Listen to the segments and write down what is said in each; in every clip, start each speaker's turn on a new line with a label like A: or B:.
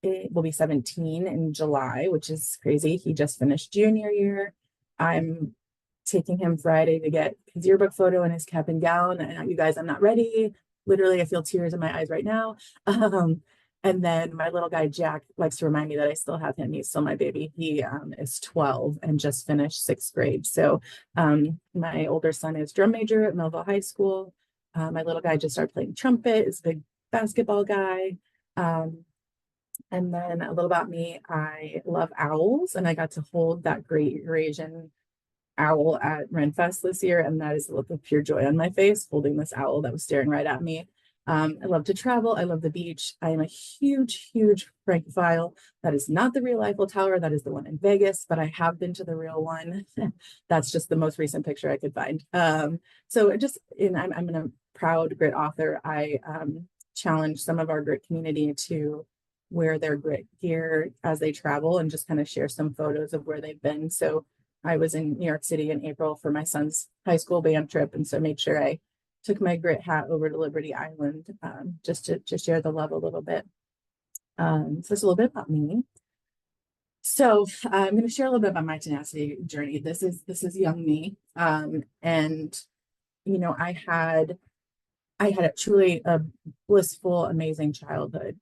A: will be 17 in July, which is crazy. He just finished junior year. I'm taking him Friday to get his yearbook photo in his cap and gown. And you guys, I'm not ready. Literally, I feel tears in my eyes right now. And then my little guy, Jack, likes to remind me that I still have him. He's still my baby. He is 12 and just finished sixth grade. So my older son is drum major at Melville High School. My little guy just started playing trumpet, is a big basketball guy. And then a little about me, I love owls, and I got to hold that great Eurasian owl at Renfest this year, and that is a look of pure joy on my face, holding this owl that was staring right at me. I love to travel. I love the beach. I am a huge, huge Francophile. That is not the real Eiffel Tower. That is the one in Vegas, but I have been to the real one. That's just the most recent picture I could find. So it just, and I'm a proud grit author. I challenge some of our grit community to wear their grit gear as they travel and just kind of share some photos of where they've been. So I was in New York City in April for my son's high school band trip. And so I made sure I took my grit hat over to Liberty Island just to share the love a little bit. So that's a little bit about me. So I'm going to share a little bit about my tenacity journey. This is young me. And, you know, I had a truly a blissful, amazing childhood.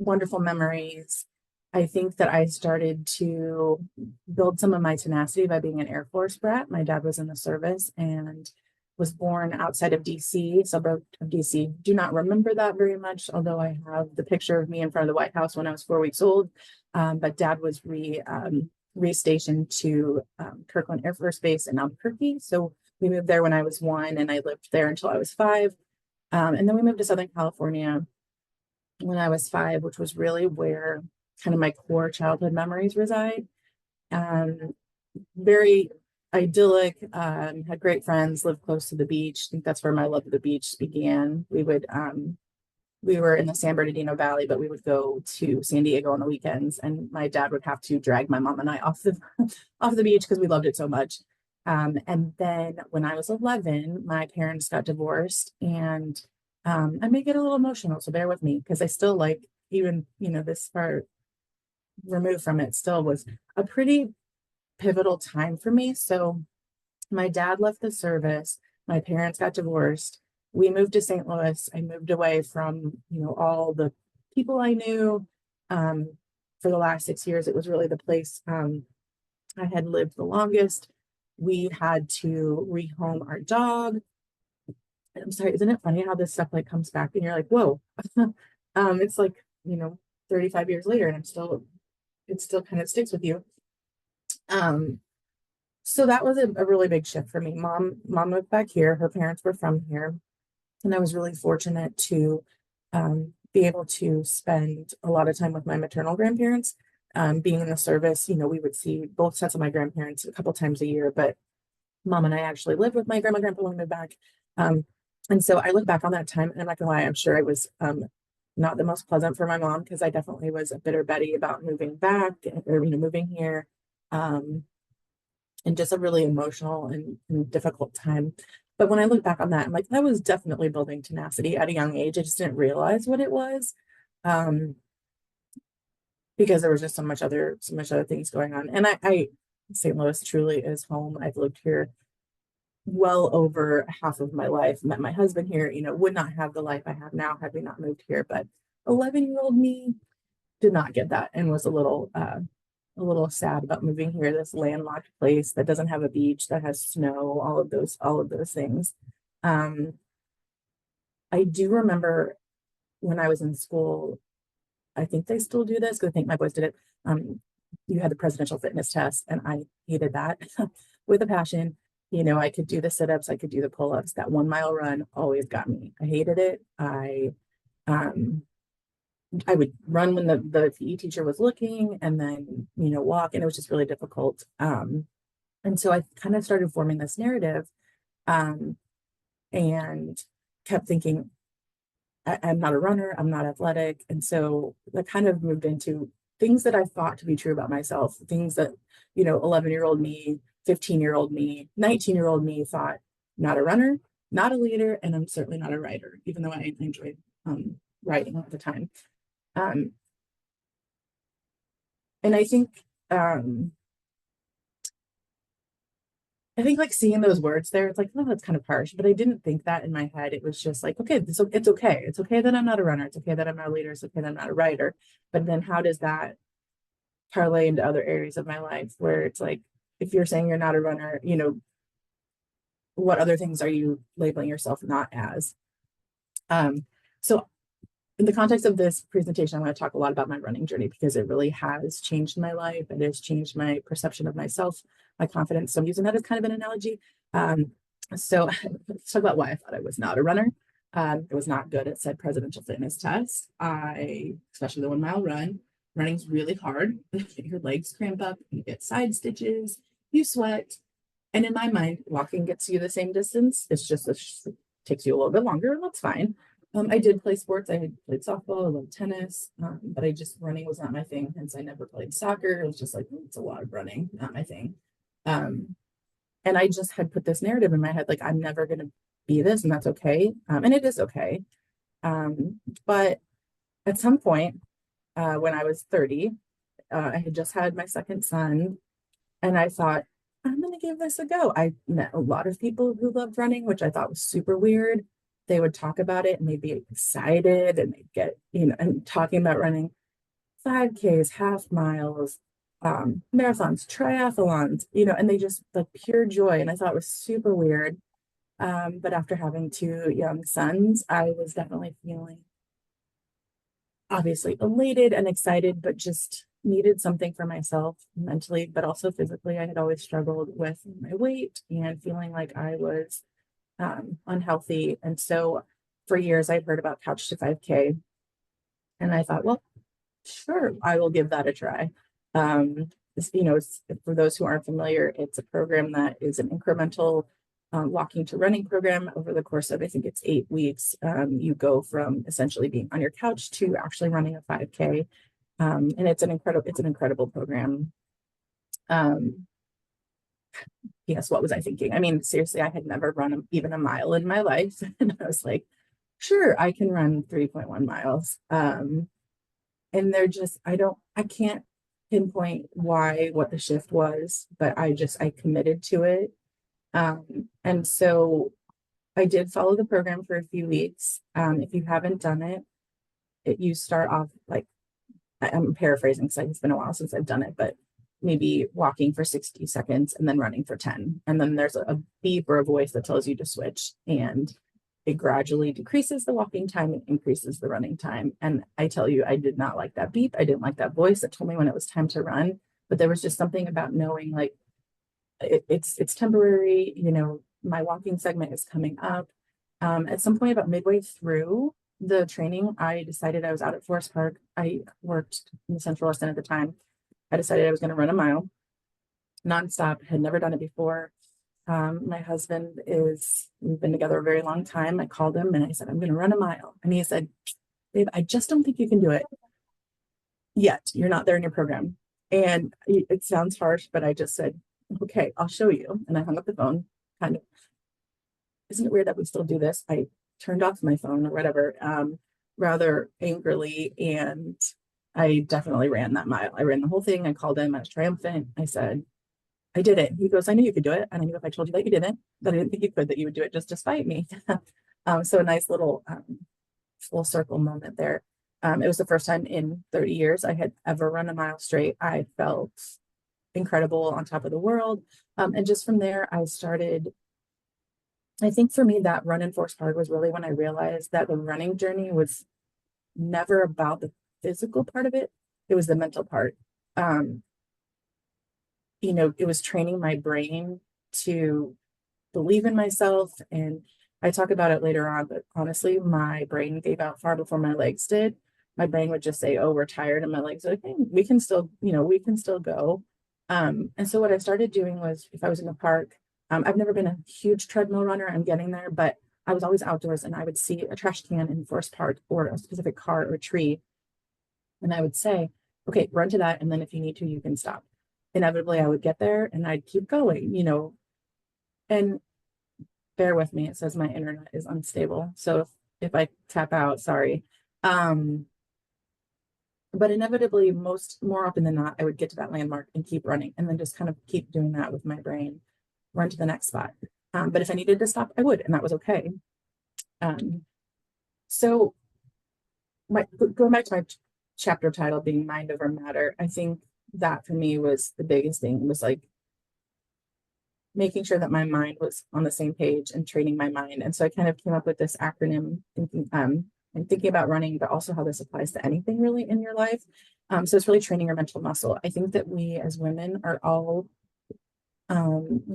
A: Wonderful memories. I think that I started to build some of my tenacity by being an Air Force brat. My dad was in the service and was born outside of DC, suburb of DC. Do not remember that very much, although I have the picture of me in front of the White House when I was 4 weeks old. But dad was re-stationed to Kirkland Air Force Base in Albuquerque. So we moved there when I was 1, and I lived there until I was 5. And then we moved to Southern California when I was 5, which was really where kind of my core childhood memories reside. Very idyllic, had great friends, lived close to the beach. I think that's where my love of the beach began. We were in the San Bernardino Valley, but we would go to San Diego on the weekends, and my dad would have to drag my mom and I off the beach because we loved it so much. And then when I was 11, my parents got divorced, and I may get a little emotional, so bear with me, because I still like, even, you know, this far removed from it, still was a pretty pivotal time for me. So my dad left the service, my parents got divorced, we moved to St. Louis. I moved away from, you know, all the people I knew. For the last 6 years, it was really the place I had lived the longest. We had to rehome our dog. I'm sorry, isn't it funny how this stuff like comes back and you're like, whoa. It's like, you know, 35 years later, and it still kind of sticks with you. So that was a really big shift for me. Mom moved back here. Her parents were from here. And I was really fortunate to be able to spend a lot of time with my maternal grandparents. Being in the service, you know, we would see both sets of my grandparents a couple times a year, but mom and I actually lived with my grandma and grandpa when we moved back. And so I look back on that time, and I'm not gonna lie, I'm sure it was not the most pleasant for my mom, because I definitely was a bitter Betty about moving back, or, you know, moving here. And just a really emotional and difficult time. But when I look back on that, I'm like, that was definitely building tenacity at a young age. I just didn't realize what it was, because there was just so much other things going on. And St. Louis truly is home. I've lived here well over half of my life. Met my husband here. You know, would not have the life I have now had we not moved here. But 11-year-old me did not get that, and was a little sad about moving here, this landlocked place that doesn't have a beach, that has snow, all of those things. I do remember when I was in school, I think they still do this, because I think my boys did it. You had the presidential fitness test, and I hated that with a passion. You know, I could do the sit-ups, I could do the pull-ups. That 1 mile run always got me. I hated it. I would run when the PE teacher was looking, and then, you know, walk, and it was just really difficult. And so I kind of started forming this narrative, and kept thinking, I'm not a runner, I'm not athletic. And so that kind of moved into things that I thought to be true about myself, things that, you know, 11-year-old me, 15-year-old me, 19-year-old me thought: not a runner, not a leader, and I'm certainly not a writer, even though I enjoyed writing at the time. Um, and I think like seeing those words there, it's like, oh, that's kind of harsh. But I didn't think that in my head. It was just like, okay, it's okay. It's okay that I'm not a runner. It's okay that I'm not a leader. It's okay that I'm not a writer. But then how does that parlay into other areas of my life where it's like, if you're saying you're not a runner, what other things are you labeling yourself not as? So in the context of this presentation, I want to talk a lot about my running journey because it really has changed my life. It has changed my perception of myself, my confidence. So I'm using that as kind of an analogy. So let's talk about why I thought I was not a runner. I was not good at said presidential fitness test. Especially the 1 mile run, running's really hard. Your legs cramp up, you get side stitches, you sweat. And in my mind, walking gets you the same distance. It's just takes you a little bit longer, and that's fine. I did play sports. I had played softball, I loved tennis, but running was not my thing. Hence, I never played soccer. It was just like, it's a lot of running, not my thing. And I just had put this narrative in my head, like, I'm never going to be this, and that's okay. And it is okay. But at some point, when I was 30, I had just had my second son, and I thought, I'm going to give this a go. I met a lot of people who loved running, which I thought was super weird. They would talk about it and they'd be excited and they'd get, and talking about running 5Ks, half miles, marathons, triathlons, and they just like pure joy. And I thought it was super weird. But after having two young sons, I was definitely feeling obviously elated and excited, but just needed something for myself mentally, but also physically. I had always struggled with my weight and feeling like I was unhealthy. And so for years, I've heard about Couch to 5K. And I thought, well, sure, I will give that a try. For those who aren't familiar, it's a program that is an incremental walking to running program over the course of, I think it's 8 weeks. You go from essentially being on your couch to actually running a 5K. And it's an incredible program. Yes, what was I thinking? I mean, seriously, I had never run even a mile in my life. And I was like, sure, I can run 3.1 miles. And I can't pinpoint what the shift was, but I committed to it. And so I did follow the program for a few weeks. If you haven't done it, you start off like, I'm paraphrasing because it's been a while since I've done it, but maybe walking for 60 seconds and then running for 10. And then there's a beep or a voice that tells you to switch. And it gradually decreases the walking time and increases the running time. And I tell you, I did not like that beep. I didn't like that voice that told me when it was time to run. But there was just something about knowing like it's temporary, my walking segment is coming up. At some point about midway through the training, I decided I was out at Forest Park. I worked in the Central West End at the time. I decided I was going to run a mile nonstop, had never done it before. My husband we've been together a very long time. I called him and I said, I'm going to run a mile. And he said, babe, I just don't think you can do it yet. You're not there in your program. And it sounds harsh, but I just said, okay, I'll show you. And I hung up the phone. Kind of, isn't it weird that we still do this? I turned off my phone or whatever, rather angrily. And I definitely ran that mile. I ran the whole thing. I called him. I was triumphant. I said, I did it. He goes, I knew you could do it. And I knew if I told you that you didn't, that I didn't think you could, that you would do it just despite me. So a nice little full circle moment there. It was the first time in 30 years I had ever run a mile straight. I felt incredible, on top of the world. And just from there, I think for me, that run in Forest Park was really when I realized that the running journey was never about the physical part of it. It was the mental part. It was training my brain to believe in myself. And I talk about it later on, but honestly, my brain gave out far before my legs did. My brain would just say, oh, we're tired. And my legs are like, hey, we can still go. And so what I started doing was, if I was in the park, I've never been a huge treadmill runner. I'm getting there, but I was always outdoors and I would see a trash can in Forest Park or a specific car or a tree. And I would say, okay, run to that. And then if you need to, you can stop. Inevitably, I would get there and I'd keep going, and bear with me. It says my internet is unstable. So if I tap out, sorry. But inevitably, more often than not, I would get to that landmark and keep running, and then just kind of keep doing that with my brain, run to the next spot. But if I needed to stop, I would, and that was okay. Um, so going back to my chapter title being mind over matter, I think that for me was the biggest thing, was like making sure that my mind was on the same page and training my mind. And so I kind of came up with this acronym and thinking about running, but also how this applies to anything really in your life. So it's really training your mental muscle. I think that we as women are all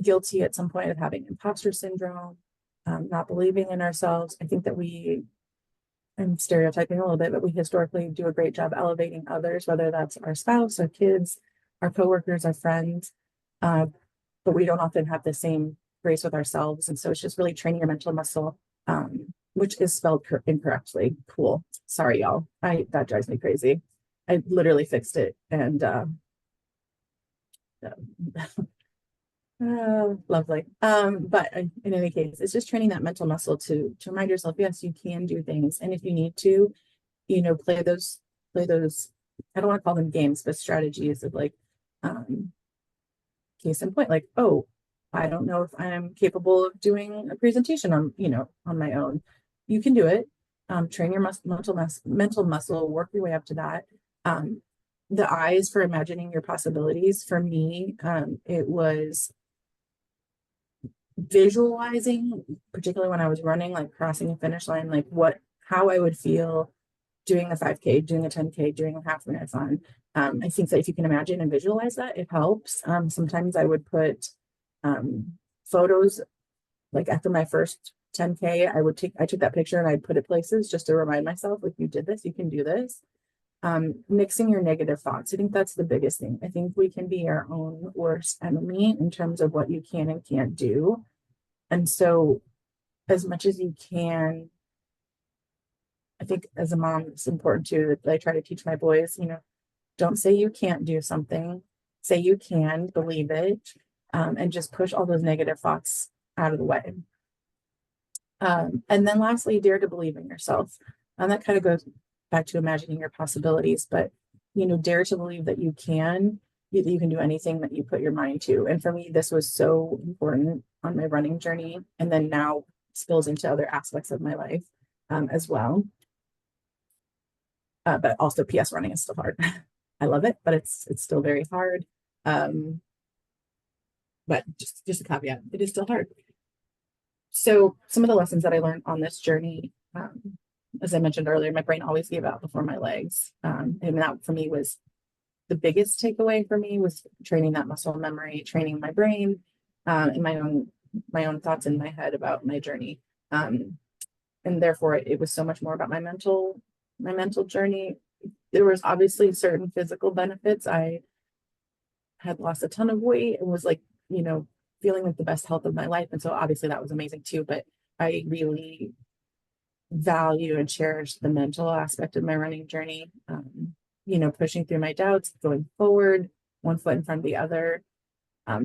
A: guilty at some point of having imposter syndrome, not believing in ourselves. I think that I'm stereotyping a little bit, but we historically do a great job elevating others, whether that's our spouse, our kids, our coworkers, our friends. But we don't often have the same grace with ourselves. And so it's just really training your mental muscle, which is spelled incorrectly. Cool. Sorry, y'all. That drives me crazy. I literally fixed it. And lovely. But in any case, it's just training that mental muscle to remind yourself, yes, you can do things. And if you need to, play those, I don't want to call them games, but strategies of like, case in point, like, oh, I don't know if I'm capable of doing a presentation on my own. You can do it. Train your mental muscle, work your way up to that. The eyes for imagining your possibilities. For me, it was visualizing, particularly when I was running, like crossing a finish line, like how I would feel doing a 5K, doing a 10K, doing a half marathon. I think that if you can imagine and visualize that, it helps. Sometimes I would put photos, like after my first 10K, I took that picture and I'd put it places just to remind myself, like, you did this, you can do this. Mixing your negative thoughts. I think that's the biggest thing. I think we can be our own worst enemy in terms of what you can and can't do. And so as much as you can, I think as a mom, it's important too that I try to teach my boys, don't say you can't do something, say you can, believe it, and just push all those negative thoughts out of the way. And then lastly, dare to believe in yourself. And that kind of goes back to imagining your possibilities, but, dare to believe that you can do anything that you put your mind to. And for me, this was so important on my running journey, and then now spills into other aspects of my life as well. But also PS running is still hard. I love it, but it's still very hard. But just a caveat, it is still hard. So some of the lessons that I learned on this journey, as I mentioned earlier, my brain always gave out before my legs. And that for me was the biggest takeaway for me, was training that muscle memory, training my brain, and my own thoughts in my head about my journey. And therefore it was so much more about my mental journey. There was obviously certain physical benefits. I had lost a ton of weight and was like, feeling like the best health of my life. And so obviously that was amazing too, but I really value and cherish the mental aspect of my running journey. Pushing through my doubts, going forward, one foot in front of the other,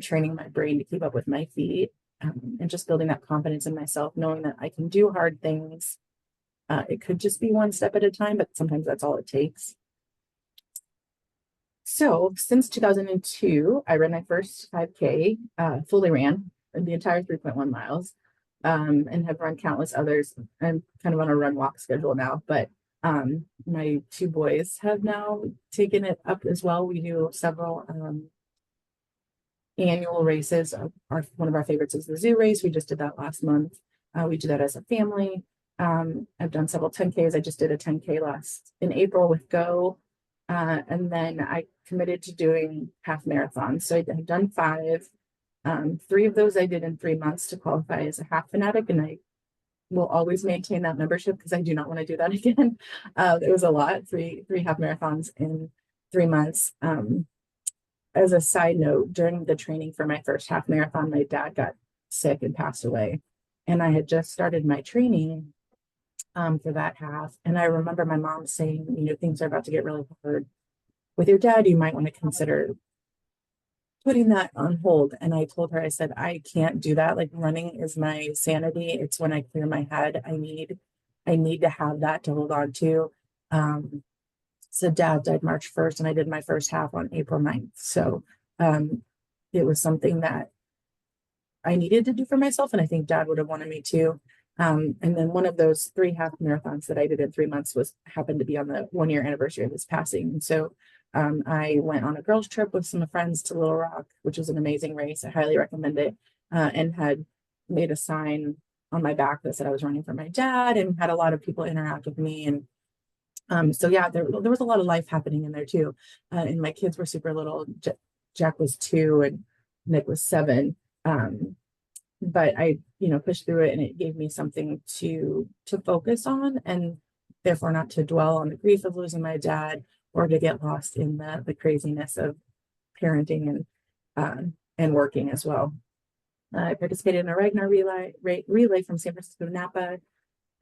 A: training my brain to keep up with my feet, and just building that confidence in myself, knowing that I can do hard things. It could just be one step at a time, but sometimes that's all it takes. So since 2002, I ran my first 5K, fully ran the entire 3.1 miles, and have run countless others. I'm kind of on a run walk schedule now, but my two boys have now taken it up as well. We do several annual races. One of our favorites is the zoo race. We just did that last month. We do that as a family. I've done several 10Ks. I just did a 10K in April with Go. And then I committed to doing half marathons. So I've done 5. 3 of those I did in 3 months to qualify as a half fanatic, and I will always maintain that membership because I do not want to do that again. It was a lot, three half marathons in 3 months. As a side note, during the training for my first half marathon, my dad got sick and passed away. And I had just started my training for that half. And I remember my mom saying, things are about to get really hard with your dad. You might want to consider putting that on hold. And I told her, I said, I can't do that. Like, running is my sanity. It's when I clear my head. I need to have that to hold on to. So dad died March 1st and I did my first half on April 9th. So um, it was something that I needed to do for myself. And I think dad would have wanted me to. And then one of those 3 half marathons that I did in 3 months was happened to be on the 1 year anniversary of his passing. And so I went on a girls trip with some friends to Little Rock, which was an amazing race. I highly recommend it. And had made a sign on my back that said I was running for my dad, and had a lot of people interact with me. And so yeah, there was a lot of life happening in there too. And my kids were super little. Jack was 2 and Nick was 7. But I, pushed through it, and it gave me something to focus on, and therefore not to dwell on the grief of losing my dad, or to get lost in the craziness of parenting and working as well. I participated in a Ragnar relay from San Francisco to Napa.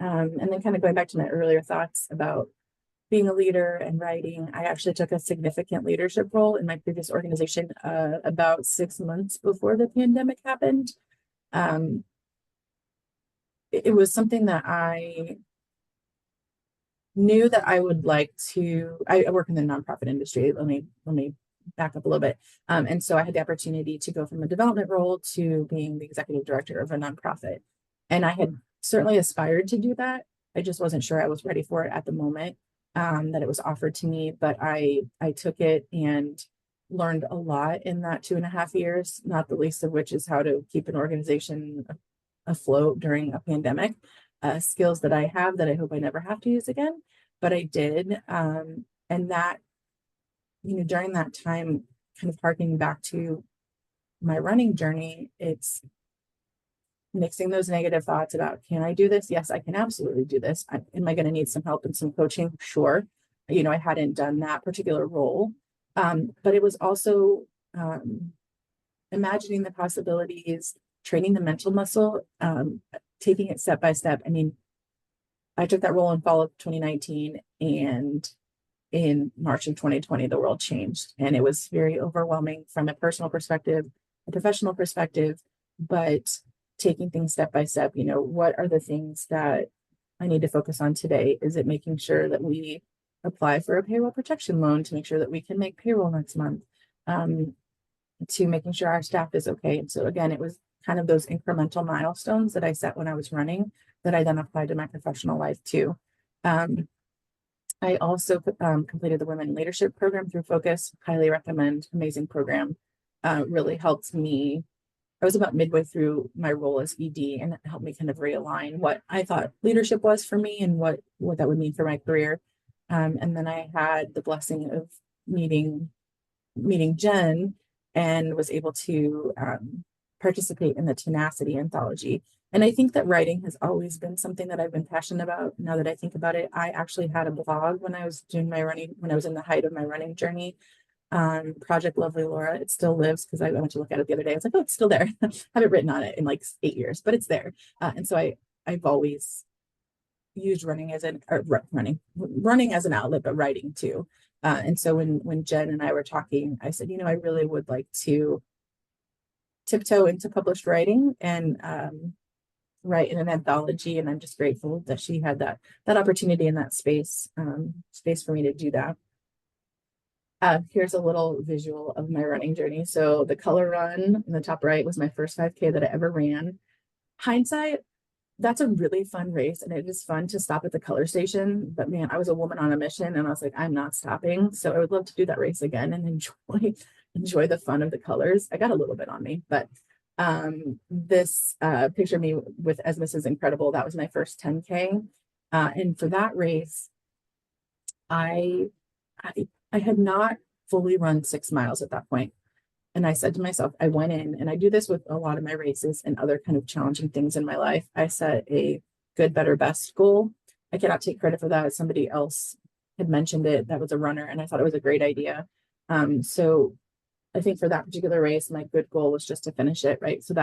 A: And then kind of going back to my earlier thoughts about being a leader and writing, I actually took a significant leadership role in my previous organization about 6 months before the pandemic happened. Um, it was something that I knew that I would like to. I work in the nonprofit industry. Let me back up a little bit. And so I had the opportunity to go from a development role to being the executive director of a nonprofit. And I had certainly aspired to do that. I just wasn't sure I was ready for it at the moment that it was offered to me. But I took it and learned a lot in that 2.5 years, not the least of which is how to keep an organization afloat during a pandemic. Skills that I have that I hope I never have to use again, but I did. And that, during that time, kind of harking back to my running journey, it's mixing those negative thoughts about, can I do this? Yes, I can absolutely do this. Am I going to need some help and some coaching? Sure. I hadn't done that particular role. But it was also imagining the possibilities, training the mental muscle, taking it step by step. I mean, I took that role in fall of 2019, and in March of 2020, the world changed, and it was very overwhelming from a personal perspective, a professional perspective, but taking things step by step, what are the things that I need to focus on today? Is it making sure that we apply for a payroll protection loan to make sure that we can make payroll next month? To making sure our staff is okay. And so again, it was kind of those incremental milestones that I set when I was running that I then applied to my professional life too. I also completed the Women Leadership Program through Focus. Highly recommend. Amazing program. Really helped me. I was about midway through my role as ED, and it helped me kind of realign what I thought leadership was for me and what that would mean for my career. And then I had the blessing of meeting Jen, and was able to participate in the Tenacity anthology. And I think that writing has always been something that I've been passionate about. Now that I think about it, I actually had a blog when I was doing my running, when I was in the height of my running journey. Project Lovely Laura. It still lives, because I went to look at it the other day. I was like, oh, it's still there. I haven't written on it in like 8 years, but it's there. And so I've always used running as an outlet, but writing too. And so when Jen and I were talking, I said, I really would like to tiptoe into published writing and write in an anthology. And I'm just grateful that she had that opportunity in that space for me to do that. Here's a little visual of my running journey. So the color run in the top right was my first 5K that I ever ran. Hindsight, that's a really fun race, and it is fun to stop at the color station. But man, I was a woman on a mission, and I was like, I'm not stopping. So I would love to do that race again and enjoy the fun of the colors. I got a little bit on me, but this picture of me with as Mrs. Incredible, that was my first 10K. And for that race, I had not fully run 6 miles at that point. And I said to myself, I went in, and I do this with a lot of my races and other kind of challenging things in my life. I set a good, better, best goal. I cannot take credit for that. Somebody else had mentioned it. That was a runner, and I thought it was a great idea. So I think for that particular race, my good goal was just to finish it, right? So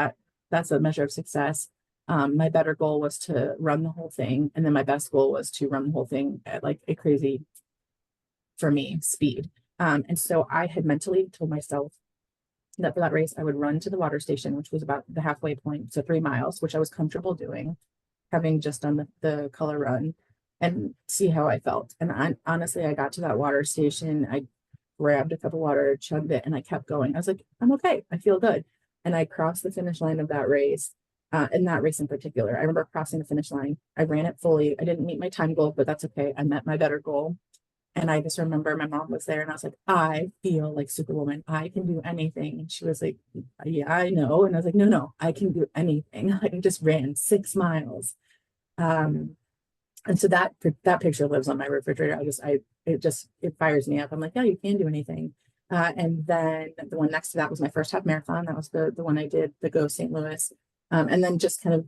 A: that's a measure of success. My better goal was to run the whole thing. And then my best goal was to run the whole thing at like a crazy, for me, speed. And so I had mentally told myself that for that race, I would run to the water station, which was about the halfway point, so 3 miles, which I was comfortable doing, having just done the color run. and see how I felt. And honestly, I got to that water station. I grabbed a cup of water, chugged it, and I kept going. I was like, I'm okay. I feel good. And I crossed the finish line of that race. In that race in particular, I remember crossing the finish line. I ran it fully. I didn't meet my time goal, but that's okay. I met my better goal. And I just remember my mom was there and I was like, I feel like Superwoman. I can do anything. And she was like, yeah, I know. And I was like, no, no, I can do anything. Like, I just ran 6 miles. Um, and so that picture lives on my refrigerator. It fires me up. I'm like, yeah, you can do anything. And then the one next to that was my first half marathon. That was the one I did, the Go St. Louis. And then just kind of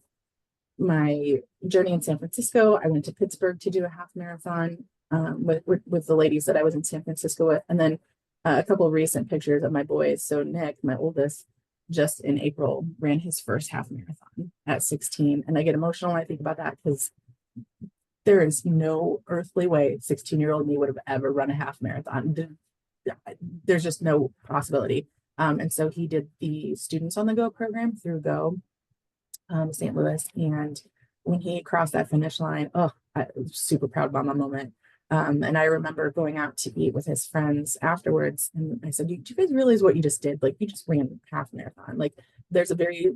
A: my journey in San Francisco. I went to Pittsburgh to do a half marathon with the ladies that I was in San Francisco with. And then a couple of recent pictures of my boys. So Nick, my oldest, just in April ran his first half marathon at 16. And I get emotional when I think about that because there is no earthly way 16-year-old me would have ever run a half marathon. There's just no possibility. And so he did the Students on the Go program through Go St. Louis. And when he crossed that finish line, oh, I was super proud about my moment. And I remember going out to eat with his friends afterwards. And I said, do you guys realize what you just did? Like, you just ran half marathon. Like, there's a very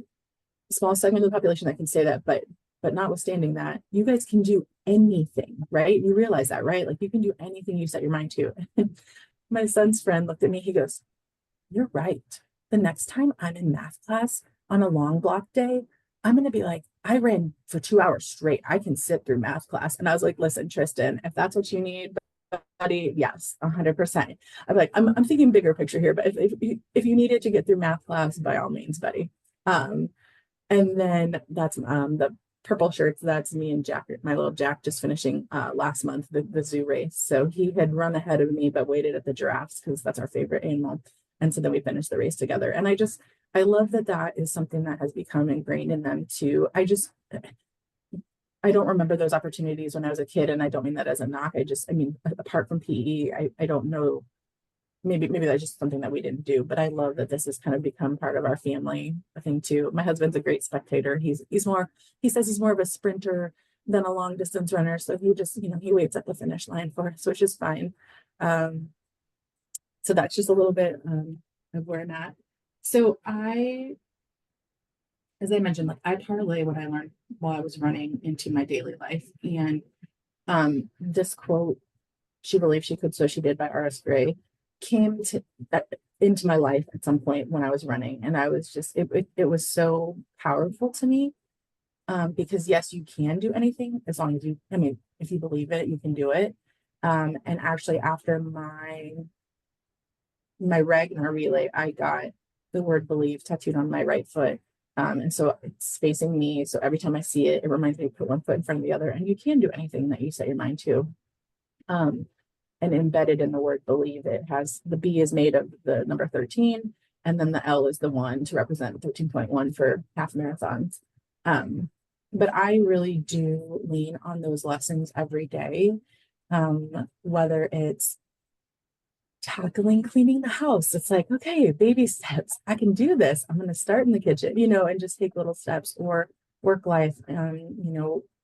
A: small segment of the population that can say that, but notwithstanding that, you guys can do anything, right? You realize that, right? Like, you can do anything you set your mind to. My son's friend looked at me, he goes, you're right. The next time I'm in math class on a long block day, I'm going to be like, I ran for 2 hours straight. I can sit through math class. And I was like, listen, Tristan, if that's what you need, buddy, yes, 100%. I'm thinking bigger picture here, but if you needed to get through math class, by all means, buddy. Um, and then that's the purple shirts. That's me and Jack, my little Jack, just finishing last month the zoo race. So he had run ahead of me, but waited at the giraffes because that's our favorite animal. And so then we finished the race together. And I love that that is something that has become ingrained in them too. I don't remember those opportunities when I was a kid, and I don't mean that as a knock. I mean, apart from PE, I don't know. Maybe that's just something that we didn't do, but I love that this has kind of become part of our family thing too. My husband's a great spectator. He says he's more of a sprinter than a long distance runner. So he just, he waits at the finish line for us, which is fine. Um, so that's just a little bit of where I'm at. So as I mentioned, like, I parlay what I learned while I was running into my daily life. And this quote, "She believed she could, so she did," by R.S. Gray, came into my life at some point when I was running. And I was just, it was so powerful to me. Because yes, you can do anything as long as if you believe it, you can do it. And actually after my Ragnar relay, I got the word believe tattooed on my right foot. And so it's facing me. So every time I see it, it reminds me to put one foot in front of the other. And you can do anything that you set your mind to. And embedded in the word believe, it has the B is made of the number 13, and then the L is the 1 to represent 13.1 for half marathons. But I really do lean on those lessons every day, whether it's tackling cleaning the house. It's like, okay, baby steps. I can do this. I'm going to start in the kitchen, and just take little steps. Or work life.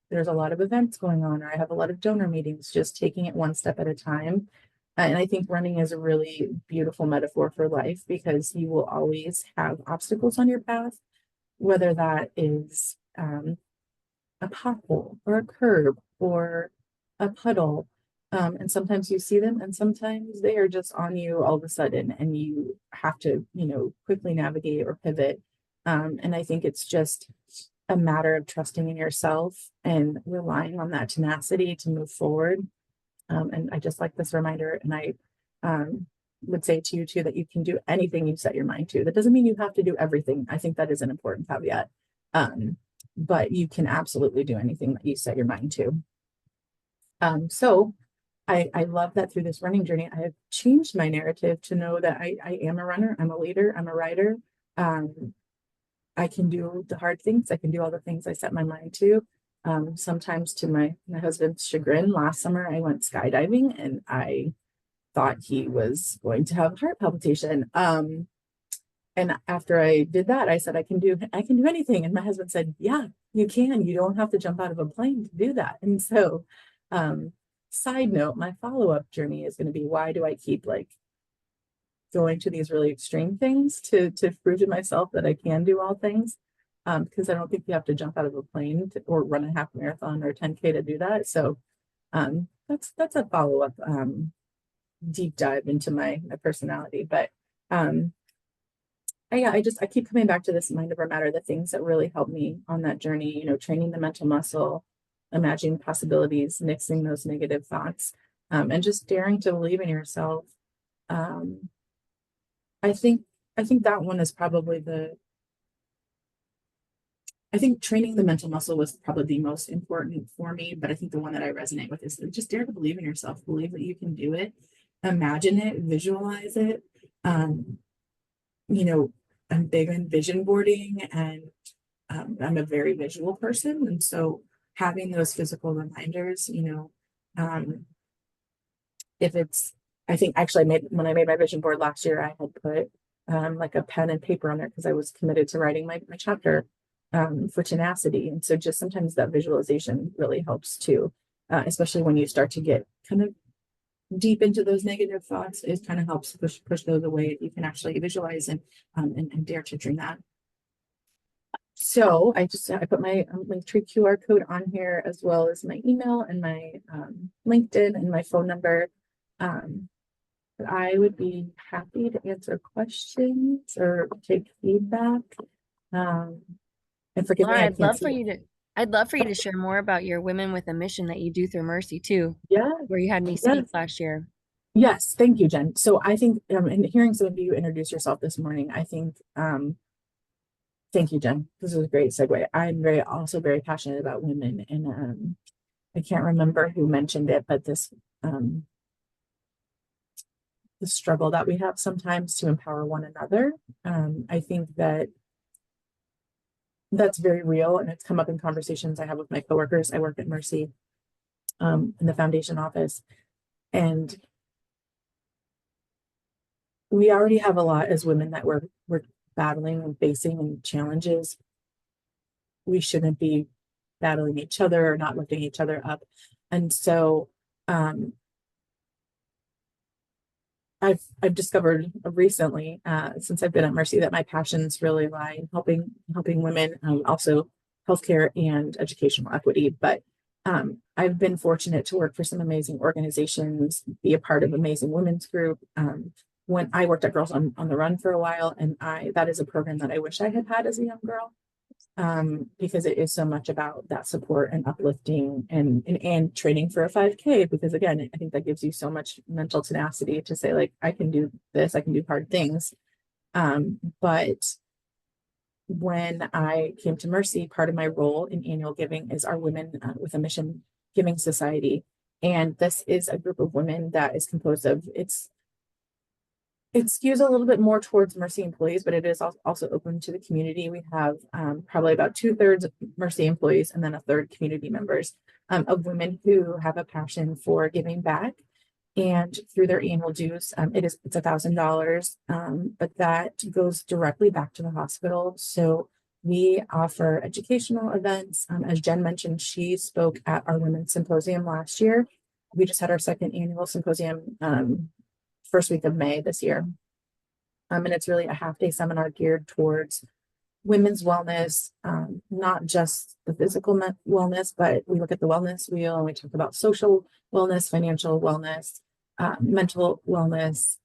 A: There's a lot of events going on, or I have a lot of donor meetings, just taking it one step at a time. And I think running is a really beautiful metaphor for life, because you will always have obstacles on your path, whether that is a pothole or a curb or a puddle. And sometimes you see them, and sometimes they are just on you all of a sudden, and you have to, quickly navigate or pivot. And I think it's just a matter of trusting in yourself and relying on that tenacity to move forward. And I just like this reminder, and I would say to you too, that you can do anything you set your mind to. That doesn't mean you have to do everything. I think that is an important caveat. But you can absolutely do anything that you set your mind to. So I love that through this running journey, I have changed my narrative to know that I am a runner, I'm a leader, I'm a writer. I can do the hard things. I can do all the things I set my mind to. Sometimes to my husband's chagrin, last summer I went skydiving, and I thought he was going to have a heart palpitation. And after I did that, I said, I can do anything. And my husband said, yeah, you can. You don't have to jump out of a plane to do that. And so Side note, my follow-up journey is going to be, why do I keep like going to these really extreme things to prove to myself that I can do all things? Because I don't think you have to jump out of a plane or run a half marathon or 10K to do that. So that's a follow-up deep dive into my personality. But yeah, I keep coming back to this mind over matter, the things that really helped me on that journey, training the mental muscle, imagining possibilities, nixing those negative thoughts, and just daring to believe in yourself. Um, I think I think that one is probably I think training the mental muscle was probably the most important for me, but I think the one that I resonate with is just dare to believe in yourself, believe that you can do it, imagine it, visualize it. Um, you know, I'm big on vision boarding, and I'm a very visual person. And so having those physical reminders, um, if it's, I think actually when I made my vision board last year, I had put like a pen and paper on there because I was committed to writing my chapter for tenacity. And so just sometimes that visualization really helps too, especially when you start to get kind of deep into those negative thoughts. It kind of helps push those away. You can actually visualize and dare to dream that. So I put my Linktree QR code on here, as well as my email and my LinkedIn and my phone number. But I would be happy to answer questions or take feedback. Um, and forgive me,
B: Laura,
A: I can't see it.
B: I'd love for you to share more about your Women with a Mission that you do through Mercy too,
A: Yeah,
B: where you had me
A: yes,
B: speak last year.
A: yes. Thank you, Jen. So I think, in hearing some of you introduce yourself this morning, I think, thank you, Jen. This is a great segue. I'm also very passionate about women, and I can't remember who mentioned it, but um, the struggle that we have sometimes to empower one another. I think that's very real, and it's come up in conversations I have with my coworkers. I work at Mercy in the foundation office, and we already have a lot as women that we're battling and facing and challenges. We shouldn't be battling each other or not lifting each other up. And so um, I've discovered recently, since I've been at Mercy, that my passions really lie in helping women, also healthcare and educational equity. But I've been fortunate to work for some amazing organizations, be a part of amazing women's group. When I worked at Girls on the Run for a while, and I that is a program that I wish I had had as a young girl, because it is so much about that support and uplifting and training for a 5K. Because again, I think that gives you so much mental tenacity to say, like, I can do this, I can do hard things. But when I came to Mercy, part of my role in annual giving is our Women with a Mission Giving Society. And this is a group of women that is composed of, it skews a little bit more towards Mercy employees, but it is also open to the community. We have probably about 2/3 Mercy employees and then a third community members, of women who have a passion for giving back. And through their annual dues, it's $1,000, but that goes directly back to the hospital. So we offer educational events. As Jen mentioned, she spoke at our women's symposium last year. We just had our second annual symposium, first week of May this year. And it's really a half-day seminar geared towards women's wellness, not just the physical wellness, but we look at the wellness wheel and we talk about social wellness, financial wellness, mental wellness,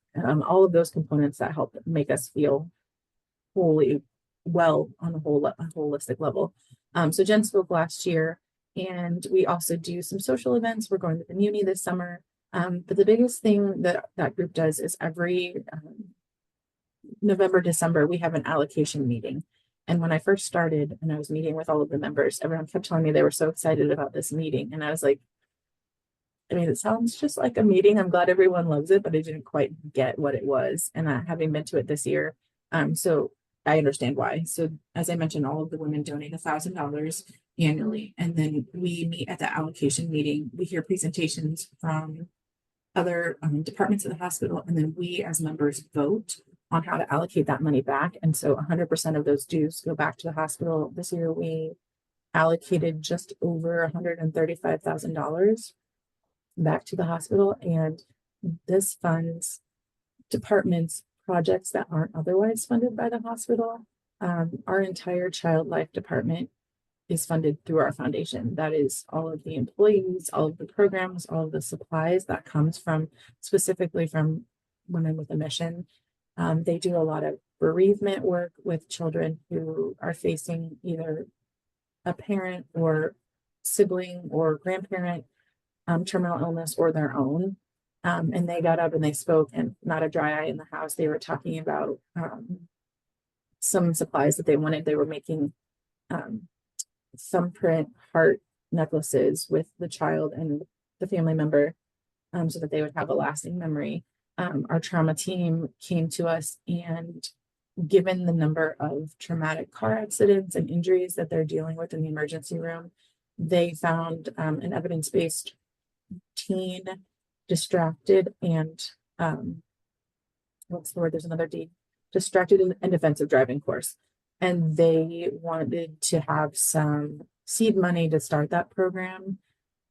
A: all of those components that help make us feel wholly well on a holistic level. So Jen spoke last year, and we also do some social events. We're going to the Muni this summer. But the biggest thing that group does is every November, December, we have an allocation meeting. And when I first started and I was meeting with all of the members, everyone kept telling me they were so excited about this meeting. And I was like, I mean, it sounds just like a meeting. I'm glad everyone loves it, but I didn't quite get what it was. And having been to it this year, so I understand why. So as I mentioned, all of the women donate $1,000 annually. And then we meet at the allocation meeting. We hear presentations from other departments of the hospital, and then we as members vote on how to allocate that money back. And so 100% of those dues go back to the hospital. This year we allocated just over $135,000 back to the hospital. And this funds departments projects that aren't otherwise funded by the hospital. Our entire child life department is funded through our foundation. That is all of the employees, all of the programs, all of the supplies that comes from specifically from Women with a Mission. They do a lot of bereavement work with children who are facing either a parent or sibling or grandparent terminal illness or their own. And they got up and they spoke, and not a dry eye in the house. They were talking about some supplies that they wanted. They were making thumbprint heart necklaces with the child and the family member, so that they would have a lasting memory. Our trauma team came to us, and given the number of traumatic car accidents and injuries that they're dealing with in the emergency room, they found an evidence-based teen distracted and what's the word? There's another D, distracted and defensive driving course. And they wanted to have some seed money to start that program,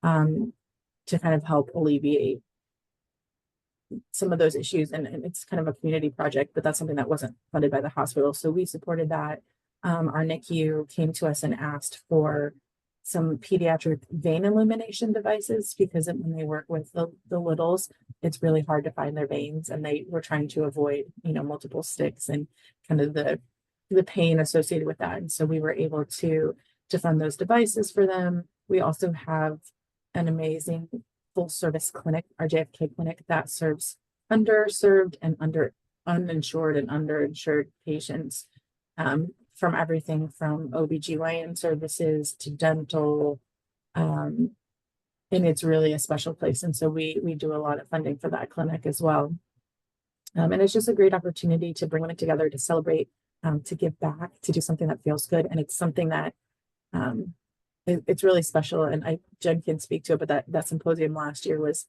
A: to kind of help alleviate some of those issues. And it's kind of a community project, but that's something that wasn't funded by the hospital. So we supported that. Our NICU came to us and asked for some pediatric vein illumination devices, because when they work with the littles, it's really hard to find their veins, and they were trying to avoid, multiple sticks and kind of the pain associated with that. And so we were able to fund those devices for them. We also have an amazing full service clinic, our JFK clinic, that serves underserved and uninsured and underinsured patients, from everything from OBGYN services to dental. And it's really a special place. And so we do a lot of funding for that clinic as well. And it's just a great opportunity to bring women together, to celebrate, to give back, to do something that feels good. And it's something that it's really special. And Jen can speak to it, but that symposium last year was,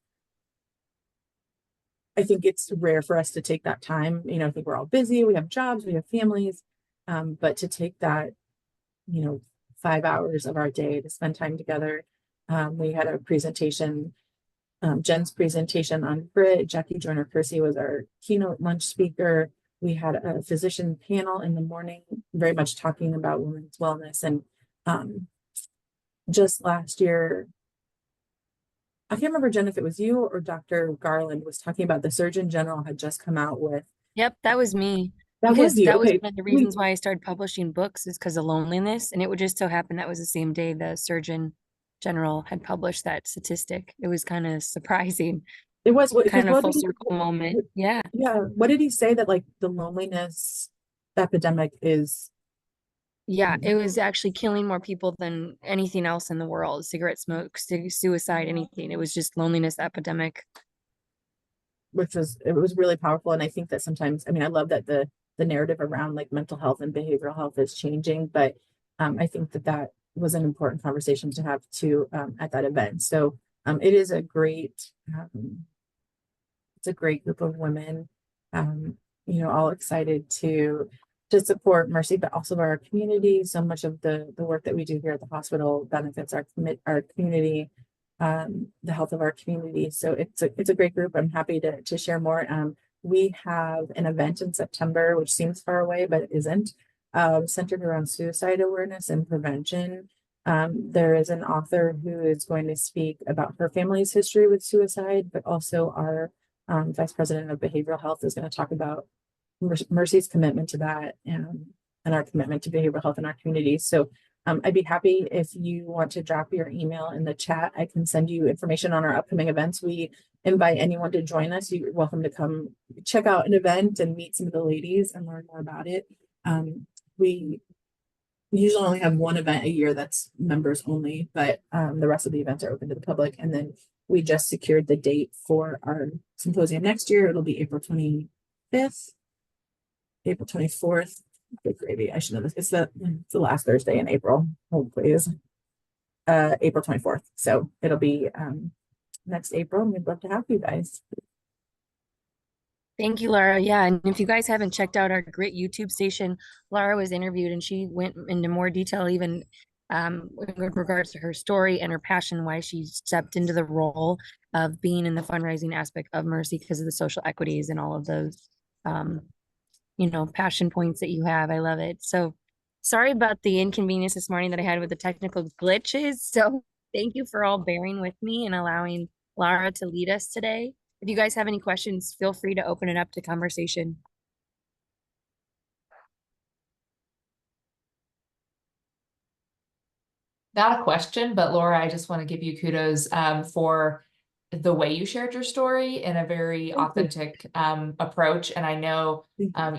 A: I think it's rare for us to take that time. I think we're all busy, we have jobs, we have families, but to take that, 5 hours of our day to spend time together. We had a presentation, Jen's presentation on G.R.I.T. Jackie Joyner-Kersey was our keynote lunch speaker. We had a physician panel in the morning, very much talking about women's wellness. And just last year, I can't remember, Jen, if it was you or Dr. Garland was talking about, the Surgeon General had just come out with.
B: Yep, that was me.
A: That was
B: Because
A: you.
B: that was
A: Okay.
B: one of the reasons why I started publishing books, is because of loneliness. And it would just so happen that was the same day the Surgeon General had published that statistic. It was kind of surprising,
A: It was, because
B: kind of
A: what
B: full
A: did he,
B: circle moment. Yeah.
A: yeah, what did he say, that like the loneliness epidemic is?
B: Yeah, it was actually killing more people than anything else in the world. Cigarette smoke, suicide, anything. It was just loneliness epidemic.
A: Which was, it was really powerful. And I think that sometimes, I love that the narrative around like mental health and behavioral health is changing, but I think that was an important conversation to have too, at that event. So it is it's a great group of women, all excited to support Mercy, but also our community. So much of the work that we do here at the hospital benefits our community, the health of our community. So it's a great group. I'm happy to share more. We have an event in September, which seems far away, but isn't, centered around suicide awareness and prevention. There is an author who is going to speak about her family's history with suicide, but also our Vice President of Behavioral Health is going to talk about Mercy's commitment to that, and our commitment to behavioral health in our community. So I'd be happy if you want to drop your email in the chat. I can send you information on our upcoming events. We invite anyone to join us. You're welcome to come check out an event and meet some of the ladies and learn more about it. We usually only have one event a year that's members only, but the rest of the events are open to the public. And then we just secured the date for our symposium next year. It'll be April 25th, April 24th. Good gravy. I should know this. It's the last Thursday in April. Hopefully is April 24th. So it'll be next April, and we'd love to have you guys.
B: Thank you, Laura. Yeah, and if you guys haven't checked out our G.R.I.T YouTube station, Laura was interviewed and she went into more detail even in regards to her story and her passion, why she stepped into the role of being in the fundraising aspect of Mercy because of the social equities and all of those, passion points that you have. I love it. So sorry about the inconvenience this morning that I had with the technical glitches. So thank you for all bearing with me and allowing Laura to lead us today. If you guys have any questions, feel free to open it up to conversation.
C: Not a question, but Laura, I just want to give you kudos for the way you shared your story in a very authentic approach. And I know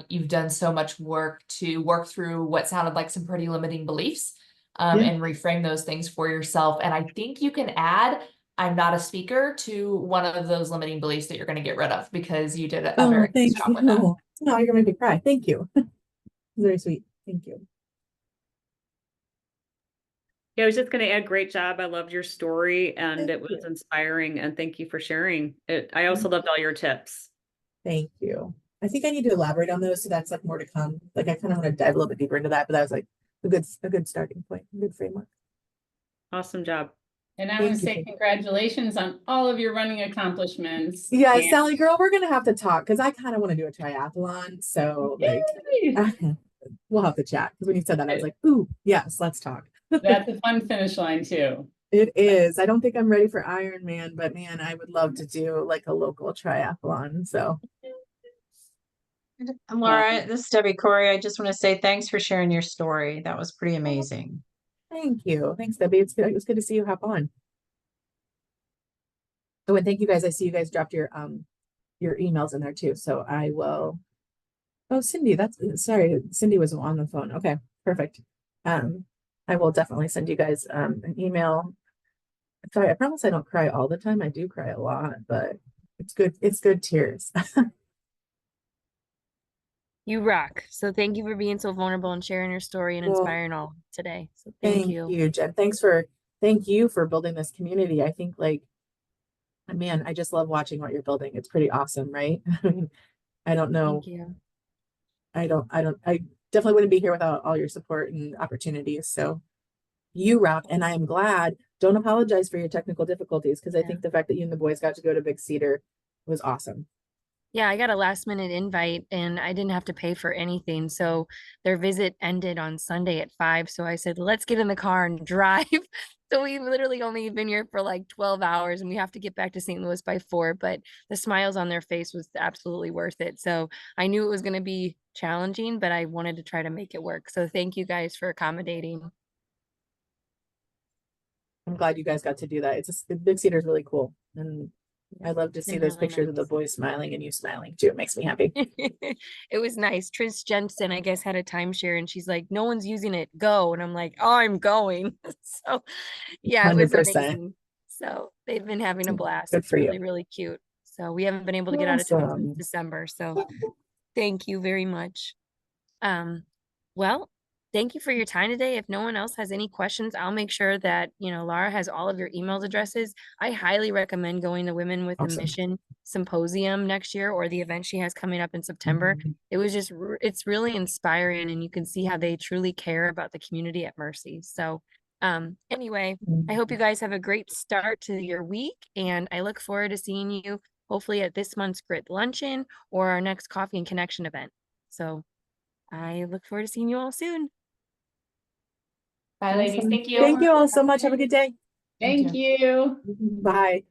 C: you've done so much work to work through what sounded like some pretty limiting beliefs and reframe those things for yourself. And I think you can add, I'm not a speaker, to one of those limiting beliefs that you're going to get rid of, because you did a very good job with that.
A: No, you're gonna make me cry. Thank you. Very sweet. Thank you.
D: Yeah, I was just going to add, great job. I loved your story and it was inspiring, and thank you for sharing it. I also loved all your tips.
A: Thank you. I think I need to elaborate on those, so that's like more to come. Like I kind of want to dive a little bit deeper into that, but that was like a good starting point, a good framework.
D: Awesome job.
E: And I want to say congratulations on all of your running accomplishments.
A: Yeah,
E: and
A: Sally girl, we're gonna have to talk because I kind of want to do a triathlon. So like we'll have to chat, because when you said that, I was like, ooh, yes, let's talk.
E: That's a fun finish line too.
A: It is. I don't think I'm ready for Ironman, but man, I would love to do like a local triathlon. So
F: Laura, this is Debbie Corey. I just want to say thanks for sharing your story. That was pretty amazing.
A: thank you. Thanks, Debbie. It was good to see you hop on. Oh, and thank you guys. I see you guys dropped your emails in there too. So I will. Oh, Cindy, sorry. Cindy was on the phone. Okay, perfect. I will definitely send you guys an email. Sorry, I promise I don't cry all the time. I do cry a lot, but it's good. It's good tears.
B: You rock. So thank you for being so vulnerable and sharing your story and inspiring all today. So thank you.
A: Jen. Thank you for building this community. I think like, man, I just love watching what you're building. It's pretty awesome, right? I don't know.
B: Thank you.
A: I definitely wouldn't be here without all your support and opportunities. So you rock. And I am glad. Don't apologize for your technical difficulties, because I think the fact that you and the boys got to go to Big Cedar was awesome.
B: Yeah, I got a last minute invite and I didn't have to pay for anything. So their visit ended on Sunday at 5. So I said, let's get in the car and drive. So we've literally only been here for like 12 hours and we have to get back to St. Louis by 4. But the smiles on their face was absolutely worth it. So I knew it was going to be challenging, but I wanted to try to make it work. So thank you guys for accommodating.
A: I'm glad you guys got to do that. Big Cedar is really cool. And I love to see those pictures of the boys smiling and you smiling too. It makes me happy.
B: It was nice. Trish Jensen, I guess, had a timeshare and she's like, no one's using it. Go. And I'm like, oh, I'm going. So yeah, it was
A: 100%.
B: amazing. So they've been having a blast.
A: Good
B: It's
A: for
B: really,
A: you.
B: really cute. So we haven't been able to get out of town since December. So thank you very much. Well, thank you for your time today. If no one else has any questions, I'll make sure that, Laura has all of your email addresses. I highly recommend going to Women with a Mission Symposium next year, or the event she has coming up in September. It was it's really inspiring, and you can see how they truly care about the community at Mercy. So anyway, I hope you guys have a great start to your week, and I look forward to seeing you hopefully at this month's Grit Luncheon or our next Coffee and Connection event. So I look forward to seeing you all soon.
E: Bye, ladies. Thank you.
A: Thank you all so much. Have a good day.
E: Thank you.
A: Bye.